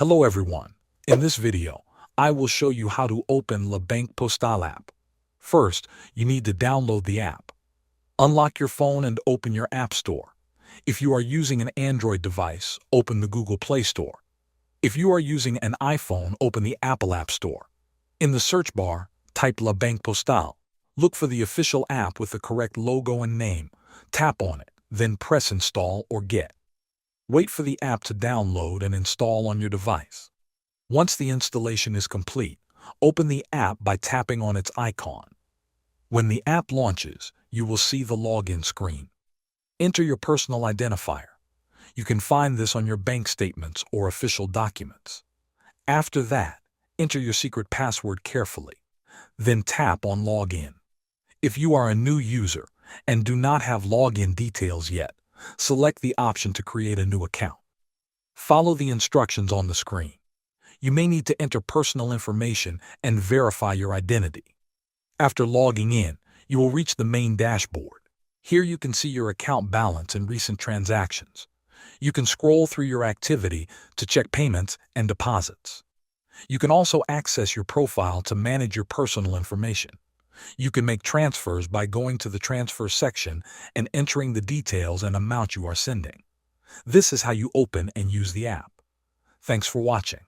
Hello everyone. In this video, I will show you how to open La Banque Postale app. First, you need to download the app. Unlock your phone and open your App Store. If you are using an Android device, open the Google Play Store. If you are using an iPhone, open the Apple App Store. In the search bar, type La Banque Postale. Look for the official app with the correct logo and name. Tap on it, then press Install or Get. Wait for the app to download and install on your device. Once the installation is complete, open the app by tapping on its icon. When the app launches, you will see the login screen. Enter your personal identifier. You can find this on your bank statements or official documents. After that, enter your secret password carefully. Then tap on Login. If you are a new user and do not have login details yet, select the option to create a new account. Follow the instructions on the screen. You may need to enter personal information and verify your identity. After logging in, you will reach the main dashboard. Here you can see your account balance and recent transactions. You can scroll through your activity to check payments and deposits. You can also access your profile to manage your personal information. You can make transfers by going to the transfer section and entering the details and amount you are sending. This is how you open and use the app. Thanks for watching.